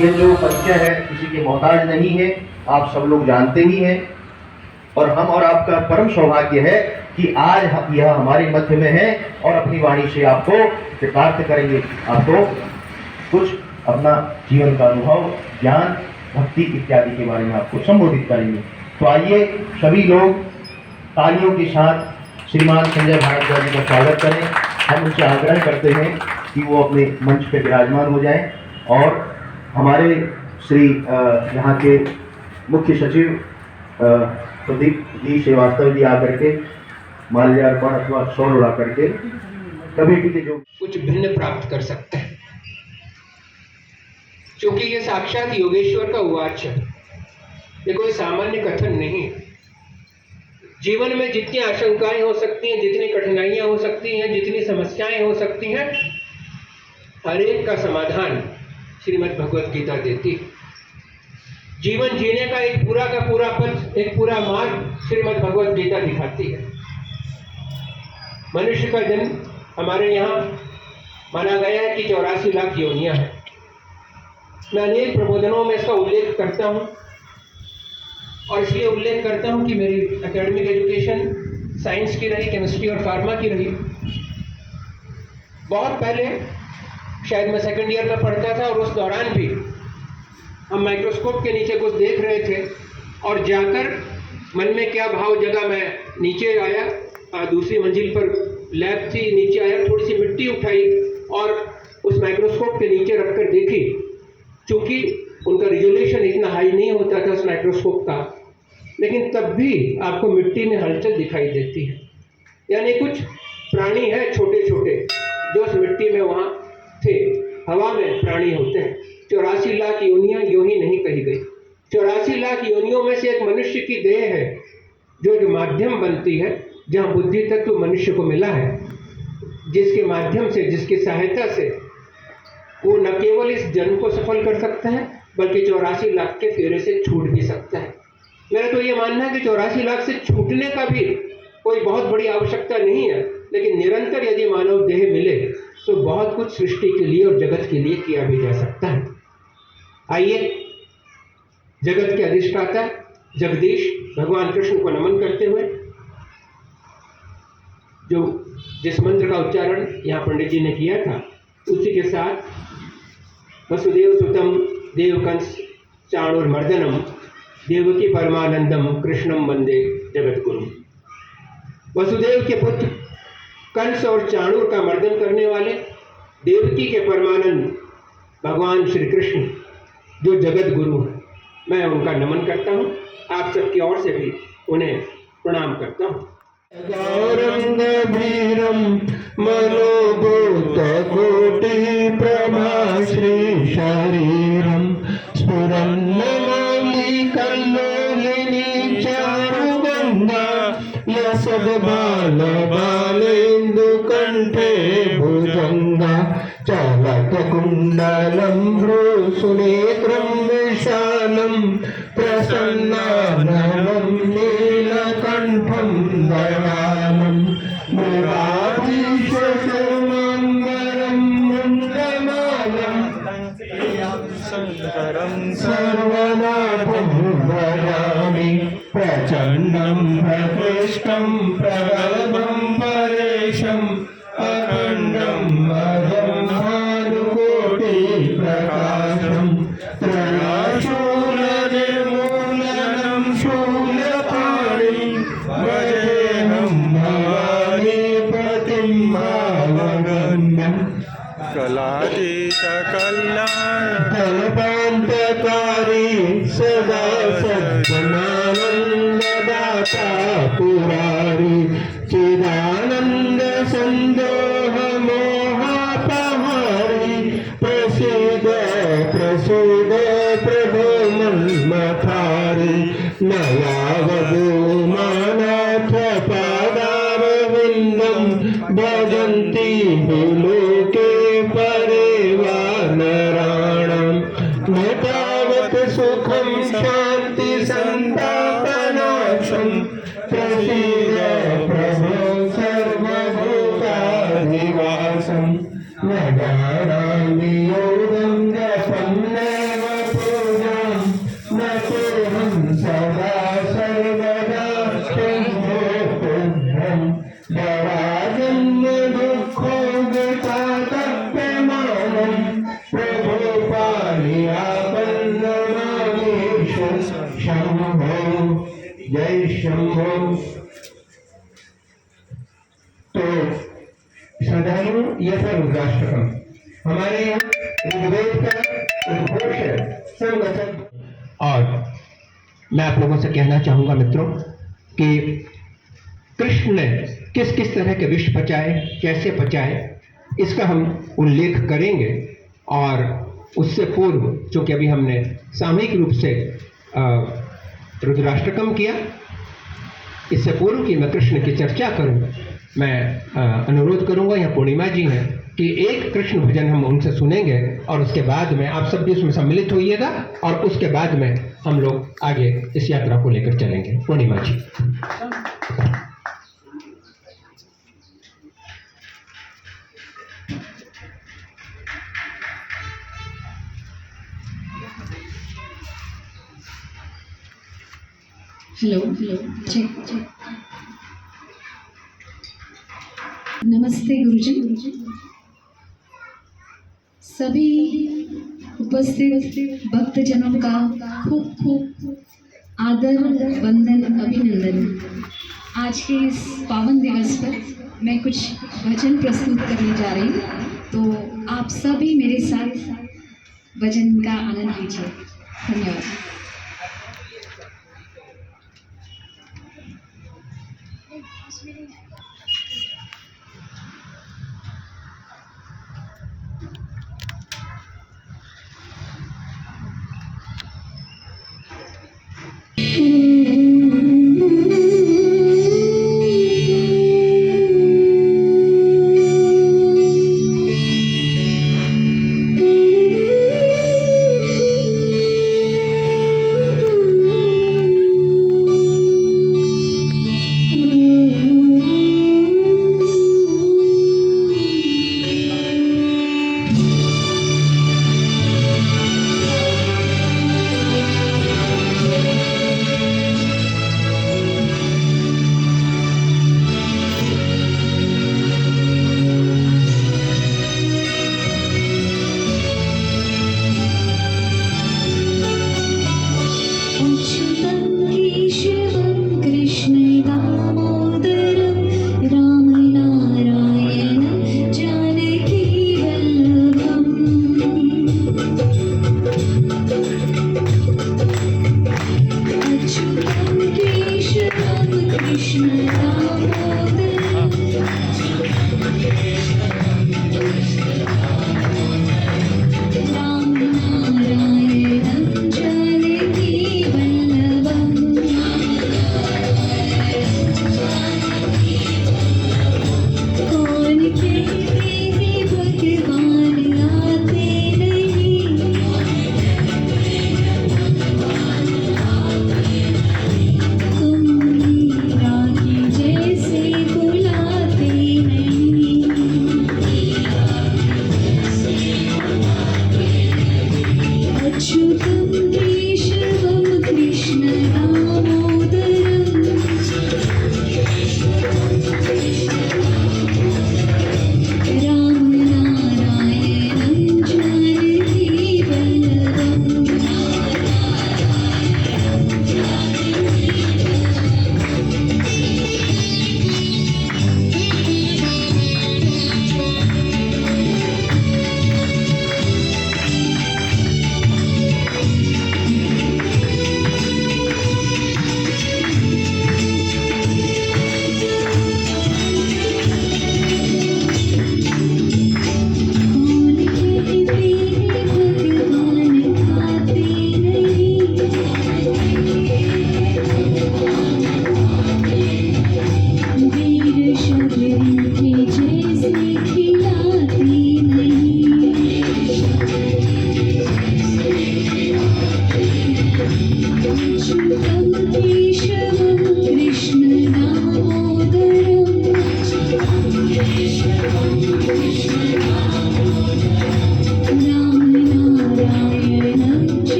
ये जो परिचय है किसी के मोहताज नहीं है, आप सब लोग जानते ही हैं। और हम और आपका परम सौभाग्य है कि आज यह हमारे मध्य में है और अपनी वाणी से आपको कृतार्थ करेंगे, आपको कुछ अपना जीवन का अनुभव, ज्ञान, भक्ति इत्यादि के बारे में आपको संबोधित करेंगे। तो आइए सभी लोग तालियों के साथ श्रीमान संजय भारद्वाज जी का स्वागत करें। हम उनसे आग्रह करते हैं कि वो अपने मंच पे विराजमान हो जाएं और हमारे श्री यहाँ के मुख्य सचिव प्रदीप जी श्रीवास्तव जी आकर के माल्यार्पण अथवा शॉल उड़ा करके कमेटी के जो कुछ भिन्न प्राप्त कर सकते हैं, क्योंकि ये साक्षात योगेश्वर का उवाच है। ये कोई सामान्य कथन नहीं है। जीवन में जितनी आशंकाएं हो सकती हैं, जितनी कठिनाइयां हो सकती हैं, जितनी समस्याएं हो सकती हैं, हर एक का समाधान श्रीमद् भगवत गीता देती है। जीवन जीने का एक पूरा का पूरा पथ, एक पूरा मार्ग श्रीमद् भगवत गीता दिखाती है। मनुष्य का जन्म हमारे यहाँ माना गया है कि 84 लाख योनियां हैं। मैं अनेक प्रबोधनों में इसका उल्लेख करता हूँ और इसलिए उल्लेख करता हूँ कि मेरी एकेडमिक एजुकेशन साइंस की रही, केमिस्ट्री और फार्मा की रही। बहुत पहले शायद मैं सेकंड ईयर में पढ़ता था और उस दौरान भी हम माइक्रोस्कोप के नीचे कुछ देख रहे थे और जाकर मन में क्या भाव जगा, मैं नीचे आया, दूसरी मंजिल पर लैब थी, नीचे आया, थोड़ी सी मिट्टी उठाई और उस माइक्रोस्कोप के नीचे रखकर देखी। चूँकि उनका रिजोल्यूशन इतना हाई नहीं होता था उस माइक्रोस्कोप का, लेकिन तब भी आपको मिट्टी में हलचल दिखाई देती है। यानी कुछ प्राणी हैं छोटे छोटे जो उस मिट्टी में वहाँ थे। हवा में प्राणी होते हैं। 84 लाख योनियाँ यूं ही नहीं कही गई। 84 लाख योनियों में से एक मनुष्य की देह है जो एक माध्यम बनती है, जहाँ बुद्धि तत्व मनुष्य को मिला है, जिसके माध्यम से, जिसकी सहायता से वो न केवल इस जन्म को सफल कर सकता है बल्कि 84 लाख के फेरे से छूट भी सकता है। मेरा तो ये मानना है कि 84 लाख से छूटने का भी कोई बहुत बड़ी आवश्यकता नहीं है, लेकिन निरंतर यदि मानव देह मिले तो बहुत कुछ सृष्टि के लिए और जगत के लिए किया भी जा सकता है। आइए जगत के अधिष्ठाता जगदीश भगवान कृष्ण को नमन करते हुए जो जिस मंत्र का उच्चारण यहाँ पंडित जी ने किया था, उसी के साथ वसुदेव सुतम देवकंस चाणूरमर्दनम देवकी परमानंदम कृष्णम वंदे जगत गुरु। वसुदेव के पुत्र कंस और चाणूर का मर्दन करने वाले देवकी के परमानंद भगवान श्री कृष्ण जो जगत गुरु है, मैं उनका नमन करता हूँ। आप सबकी ओर से भी उन्हें प्रणाम करता हूँ। गौरंग भीरम मनोभूत कोटि प्रभा श्री शरीरम स्फुरन्नमाली कल्लोलिनी चारुगंगा यसद बाल बालेन्दु कंठे भुजंगा चालक कुंडलम भ्रूसुनेत्रम विशालम प्रसन्नाननं नीलकंठं दयालं मृगाधीशमंगलं मुण्डमालं सर्वनाथं भजामि प्रचण्डं प्रकृष्टं प्रगल्भं परेशम् अखण्डं मदं भानुकोटि प्रकाशं त्रयाशूलनिर्मूलनं शूलपाणि भजेऽहं भवानी पतिं भावगम्यं कलातीतकल्याण कल्पान्तकारी सदा सद्गुणानन्ददाता पुरारी चिदानन्द सन्दोह मोहापहारी प्रसीद प्रसीद प्रभो मन्मथारी नयावधू मानाथ पादारविन्दं भजन्ति लोके परिवानराणां न तावत् सुखं शान्ति सन्तापनाशं प्रसीद प्रभो सर्वभूताधिवासं न जानामि योगं जपं नैव जय शंभो। तो श्रद्धालु यह था रुद्राष्टकम। हमारे यहाँ ऋग्वेद का उद्घोष है संवचन। और मैं आप लोगों से कहना चाहूंगा मित्रों कि कृष्ण ने किस किस तरह के विष पचाए, कैसे पचाए, इसका हम उल्लेख करेंगे। और उससे पूर्व, चूंकि अभी हमने सामूहिक रूप से रुद्राष्टकम किया, इससे पूर्व कि मैं कृष्ण की चर्चा करूं, मैं अनुरोध करूंगा, यहाँ पूर्णिमा जी हैं, कि एक कृष्ण भजन हम उनसे सुनेंगे और उसके बाद में आप सब भी उसमें सम्मिलित होइएगा और उसके बाद में हम लोग आगे इस यात्रा को लेकर चलेंगे। Purnima ji. Hello check check. नमस्ते गुरुजी। सभी उपस्थित भक्तजनों का खूब खूब आदर, वंदन, अभिनंदन। आज के इस पावन दिवस पर मैं कुछ भजन प्रस्तुत करने जा रही हूँ, तो आप सभी मेरे साथ भजन का आनंद लीजिए। धन्यवाद।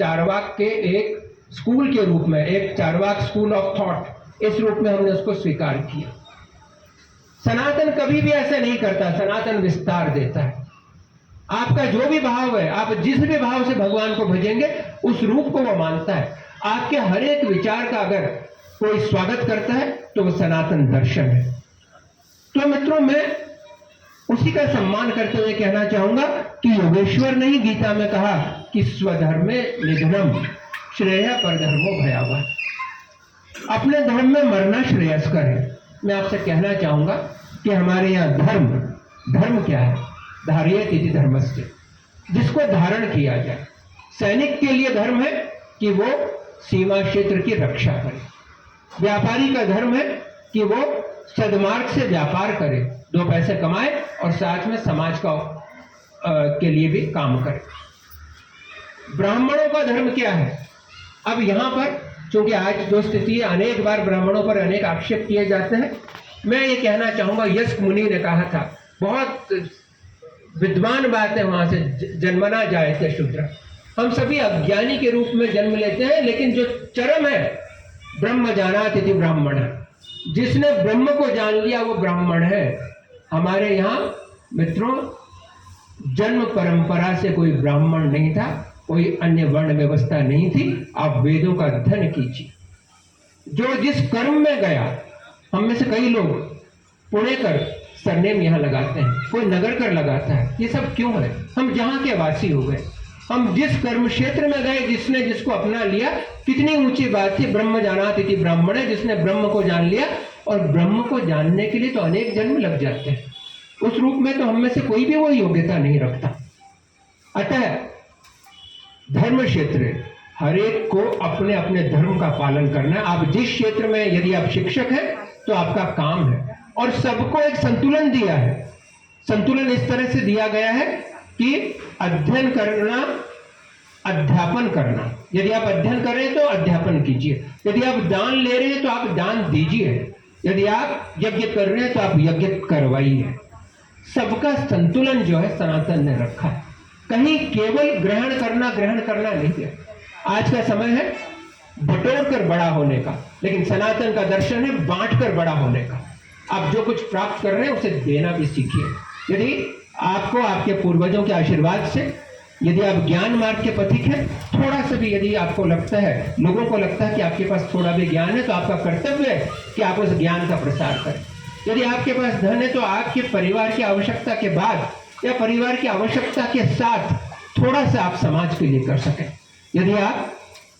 चारवाक के एक स्कूल के रूप में, एक चारवाक स्कूल ऑफ थॉट, इस रूप में हमने उसको स्वीकार किया। सनातन कभी भी ऐसे नहीं करता, सनातन विस्तार देता है। आपका जो भी भाव है, आप जिस भी भाव से भगवान को भजेंगे उस रूप को वो मानता है। आपके हर एक विचार का अगर कोई स्वागत करता है तो वो सनातन दर्शन है। तो मित्रों, मैं उसी का सम्मान करते हुए कहना चाहूंगा कि योगेश्वर ने ही गीता में कहा कि स्वधर्मे निधनम श्रेय परधर्मो भयावह। अपने धर्म में मरना श्रेयस्कर है। मैं आपसे कहना चाहूंगा कि हमारे यहाँ धर्म क्या है? धार्येत इति धर्मस्य, जिसको धारण किया जाए। सैनिक के लिए धर्म है कि वो सीमा क्षेत्र की रक्षा करे। व्यापारी का धर्म है कि वो सद्मार्ग से व्यापार करे, 2 पैसे कमाए और साथ में समाज का के लिए भी काम करे। ब्राह्मणों का धर्म क्या है? अब यहाँ पर चूंकि आज जो स्थिति है, अनेक बार ब्राह्मणों पर अनेक आक्षेप किए जाते हैं। मैं ये कहना चाहूंगा, यस्क मुनि ने कहा था, बहुत विद्वान बात है वहां से, जन्मना जायते शूद्र। हम सभी अज्ञानी के रूप में जन्म लेते हैं, लेकिन जो चरम है, ब्रह्म जानात इति ब्राह्मण, जिसने ब्रह्म को जान लिया वो ब्राह्मण है। हमारे यहाँ मित्रों जन्म परंपरा से कोई ब्राह्मण नहीं था, कोई अन्य वर्ण व्यवस्था नहीं थी। आप वेदों का अध्ययन कीजिए। जो जिस कर्म में गया, हम में से कई लोग पुणेकर सरनेम यहाँ लगाते हैं, कोई नगरकर लगाता है। ये सब क्यों है? हम जहाँ के वासी हो गए, हम जिस कर्म क्षेत्र में गए, जिसने जिसको अपना लिया, कितनी ऊंची बात थी। ब्रह्म जानात इति ब्राह्मण है, जिसने ब्रह्म को जान लिया। और ब्रह्म को जानने के लिए तो अनेक जन्म लग जाते हैं। उस रूप में तो हम में से कोई भी वो योग्यता नहीं रखता। अतः धर्म क्षेत्र, हर एक को अपने अपने धर्म का पालन करना है। आप जिस क्षेत्र में, यदि आप शिक्षक हैं तो आपका काम है, और सबको एक संतुलन दिया है। संतुलन इस तरह से दिया गया है कि अध्ययन करना, अध्यापन करना। यदि आप अध्ययन कर रहे हैं तो अध्यापन कीजिए, यदि आप दान ले रहे हैं तो आप दान दीजिए, यदि आप यज्ञ कर रहे हैं तो आप यज्ञ करवाइए। सबका संतुलन जो है सनातन ने रखा है। कहीं केवल ग्रहण करना नहीं है। आज का समय है बटोर कर बड़ा होने का, लेकिन सनातन का दर्शन है बांट कर बड़ा होने का। आप जो कुछ प्राप्त कर रहे हैं उसे देना भी सीखिए। यदि आपको आपके पूर्वजों के आशीर्वाद से, यदि आप ज्ञान मार्ग के पथिक हैं, थोड़ा सा भी यदि आपको लगता है, लोगों को लगता है कि आपके पास थोड़ा भी ज्ञान है, तो आपका कर्तव्य है कि आप उस ज्ञान का प्रसार करें। यदि आपके पास धन है तो आपके परिवार की आवश्यकता के बाद या परिवार की आवश्यकता के साथ थोड़ा सा आप समाज के लिए कर सकें। यदि आप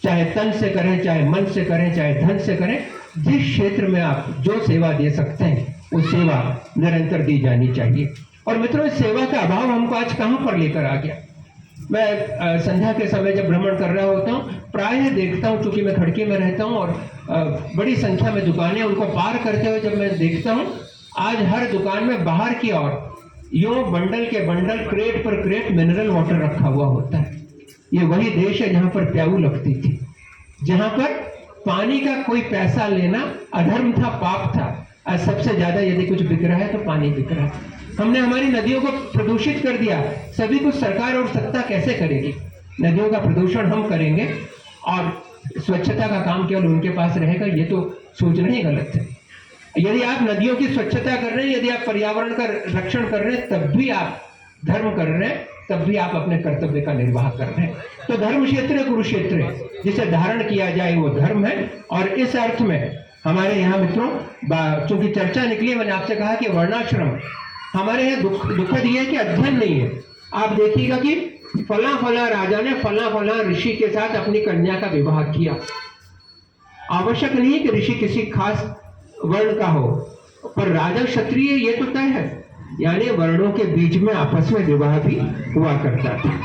चाहे तन से करें, चाहे मन से करें, चाहे धन से करें, जिस क्षेत्र में आप जो सेवा दे सकते हैं वो सेवा निरंतर दी जानी चाहिए। और मित्रों, इस सेवा का अभाव हमको आज कहां पर लेकर आ गया। मैं संध्या के समय जब भ्रमण कर रहा होता हूँ, प्रायः देखता हूँ, चूंकि मैं खड़की में रहता हूँ और बड़ी संख्या में दुकानें, उनको पार करते हुए जब मैं देखता हूँ, आज हर दुकान में बाहर की ओर यूं बंडल के बंडल, क्रेट पर क्रेट मिनरल वाटर रखा हुआ होता है। ये वही देश है जहां पर प्याऊ लगती थी, जहां पर पानी का कोई पैसा लेना अधर्म था, पाप था। आज सबसे ज्यादा यदि कुछ बिक रहा है तो पानी बिक रहा है। हमने हमारी नदियों को प्रदूषित कर दिया। सभी कुछ सरकार और सत्ता कैसे करेगी? नदियों का प्रदूषण हम करेंगे और स्वच्छता का काम केवल उनके पास रहेगा, ये तो सोचना ही गलत है। यदि आप नदियों की स्वच्छता कर रहे हैं, यदि आप पर्यावरण का रक्षण कर रहे हैं, तब भी आप धर्म कर रहे हैं, तब भी आप अपने कर्तव्य का निर्वाह कर रहे हैं। तो धर्म क्षेत्र कुरुक्षेत्र है, जिसे धारण किया जाए वो धर्म है। और इस अर्थ में हमारे यहाँ मित्रों, चूंकि चर्चा निकली, मैंने आपसे कहा कि वर्णाश्रम हमारे यहाँ दुखद ये है कि अध्ययन नहीं है। आप देखिएगा कि फला फला राजा ने फला फला ऋषि के साथ अपनी कन्या का विवाह किया। आवश्यक नहीं है कि ऋषि किसी खास वर्ण का हो, पर राजा क्षत्रिय ये तो तय है। यानी वर्णों के बीच में आपस में विवाह भी हुआ करता था।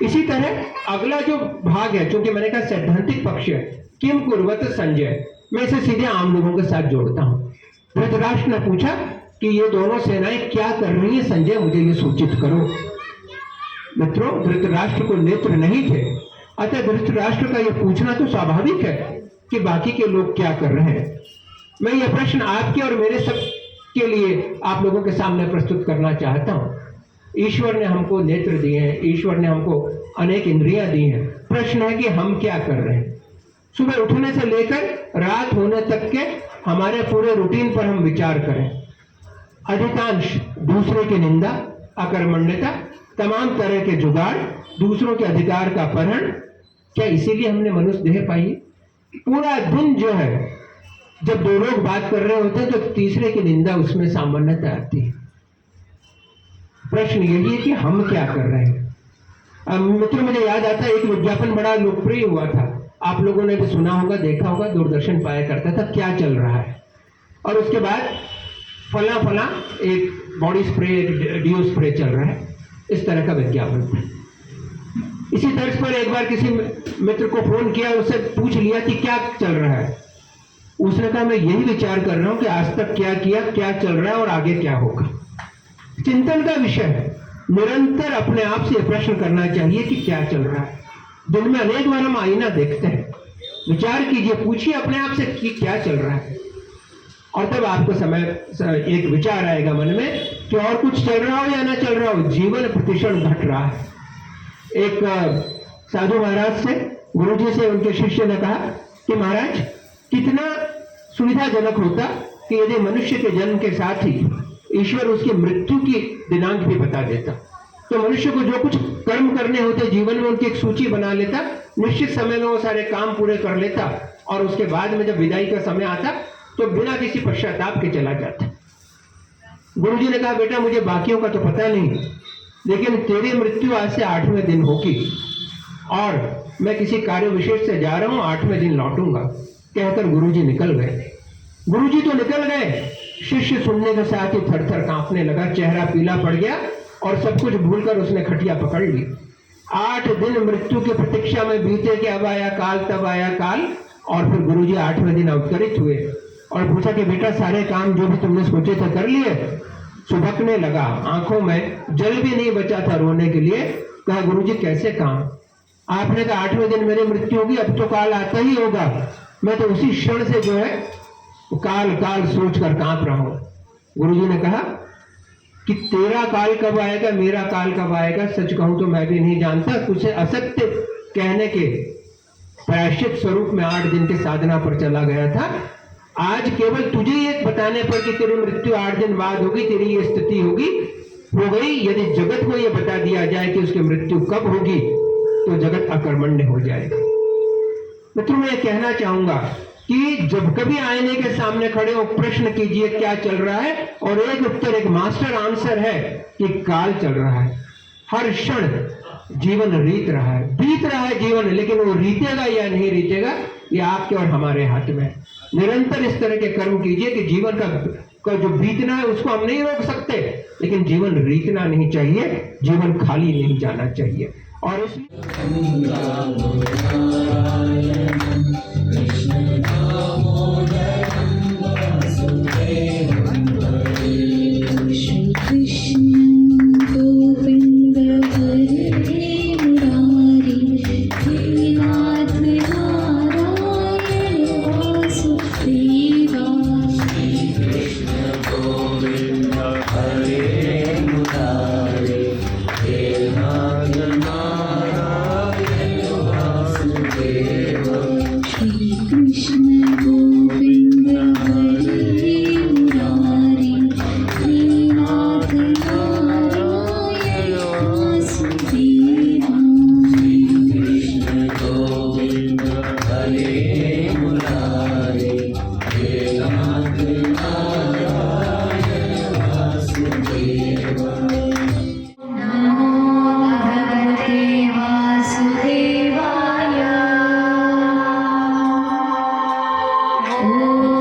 इसी तरह अगला जो भाग है, चूंकि मैंने कहा सैद्धांतिक पक्ष है, किम कुर्वत संजय, मैं इसे सीधे आम लोगों के साथ जोड़ता हूं। धृतराष्ट्र ने पूछा कि ये दोनों सेनाएं क्या कर रही है, संजय मुझे ये सूचित करो। मित्रों, धृतराष्ट्र को नेत्र नहीं थे, अतः धृतराष्ट्र का यह पूछना तो स्वाभाविक है कि बाकी के लोग क्या कर रहे हैं। मैं यह प्रश्न आपके और मेरे सब के लिए आप लोगों के सामने प्रस्तुत करना चाहता हूं। ईश्वर ने हमको नेत्र दिए हैं, ईश्वर ने हमको अनेक इंद्रियां दी हैं। प्रश्न है कि हम क्या कर रहे हैं। सुबह उठने से लेकर रात होने तक के हमारे पूरे रूटीन पर हम विचार करें। अधिकांश दूसरे की निंदा, अकर्मण्यता, तमाम तरह के जुगाड़, दूसरों के अधिकार का अपहरण, क्या इसीलिए हमने मनुष्य देह पाई? पूरा दिन जो है, जब दो लोग बात कर रहे होते हैं तो तीसरे की निंदा उसमें सामान्यता आती है। प्रश्न यही है कि हम क्या कर रहे हैं। मित्रों, मुझे याद आता है एक विज्ञापन बड़ा लोकप्रिय हुआ था, आप लोगों ने भी सुना होगा, देखा होगा, दूरदर्शन पाया करता था, क्या चल रहा है, और उसके बाद फला फला एक बॉडी स्प्रे, एक डिओ स्प्रे चल रहा है, इस तरह का विज्ञापन था। इसी तर्ज पर एक बार किसी मित्र को फोन किया, उससे पूछ लिया कि क्या चल रहा है। उसने कहा मैं यही विचार कर रहा हूं कि आज तक क्या किया, क्या चल रहा है और आगे क्या होगा। चिंतन का विषय है। निरंतर अपने आप से प्रश्न करना चाहिए कि क्या चल रहा है। दिन में अनेक बार हम आईना देखते हैं, विचार कीजिए, पूछिए अपने आप से कि क्या चल रहा है, और तब आपको समय एक विचार आएगा मन में कि और कुछ चल रहा हो या ना चल रहा हो, जीवन प्रतिक्षण घट रहा है। एक साधु महाराज से, गुरुजी से उनके शिष्य ने कहा कि महाराज, कितना सुविधाजनक होता कि यदि मनुष्य के जन्म के साथ ही ईश्वर उसकी मृत्यु की दिनांक भी बता देता, तो मनुष्य को जो कुछ कर्म करने होते जीवन में उनकी एक सूची बना लेता, निश्चित समय में वो सारे काम पूरे कर लेता, और उसके बाद में जब विदाई का समय आता तो बिना किसी पश्चाताप के चला जाता। गुरुजी ने कहा बेटा, मुझे बाकियों का तो पता नहीं, लेकिन तेरी मृत्यु आज से 8वें दिन होगी, और मैं किसी कार्य विशेष से जा रहा हूं, 8वें दिन लौटूंगा। कहकर गुरुजी निकल गए। गुरुजी तो निकल गए, शिष्य सुनने के साथ ही थर थर कांपने लगा, चेहरा पीला पड़ गया और सब कुछ भूलकर उसने खटिया पकड़ ली। 8 दिन मृत्यु की प्रतीक्षा में बीते कि अब आया काल, तब आया काल, और फिर गुरुजी 8वें दिन अवतरित हुए और पूछा कि बेटा, सारे काम जो भी तुमने सोचे थे कर लिए? सुबकने लगा, आंखों में जल भी नहीं बचा था रोने के लिए। कहा गुरुजी कैसे काम? आपने कहा 8वें दिन मेरी मृत्यु होगी, अब तो काल आता ही होगा। मैं तो उसी क्षण से जो है काल काल सोच कर कांप रहा हूं। गुरुजी ने कहा कि तेरा काल कब आएगा, मेरा काल कब आएगा, सच कहूं तो मैं भी नहीं जानता। तुझे असत्य कहने के प्रायश्चित स्वरूप में 8 दिन के साधना पर चला गया था। आज केवल तुझे ये बताने पर कि तेरी मृत्यु 8 दिन बाद होगी, तेरी ये स्थिति होगी, हो गई। यदि जगत को ये बता दिया जाए कि उसकी मृत्यु कब होगी, तो जगत अकर्मण्य हो जाएगा। मित्रों, मैं कहना चाहूंगा कि जब कभी आईने के सामने खड़े हो, प्रश्न कीजिए क्या चल रहा है, और एक उत्तर, एक मास्टर आंसर है कि काल चल रहा है। हर क्षण जीवन रीत रहा है, बीत रहा है जीवन, लेकिन वो रीतेगा या नहीं रीतेगा, ये आपके और हमारे हाथ में है। निरंतर इस तरह के कर्म कीजिए कि जीवन का जो बीतना है उसको हम नहीं रोक सकते, लेकिन जीवन रीतना नहीं चाहिए, जीवन खाली नहीं जाना चाहिए। और Oh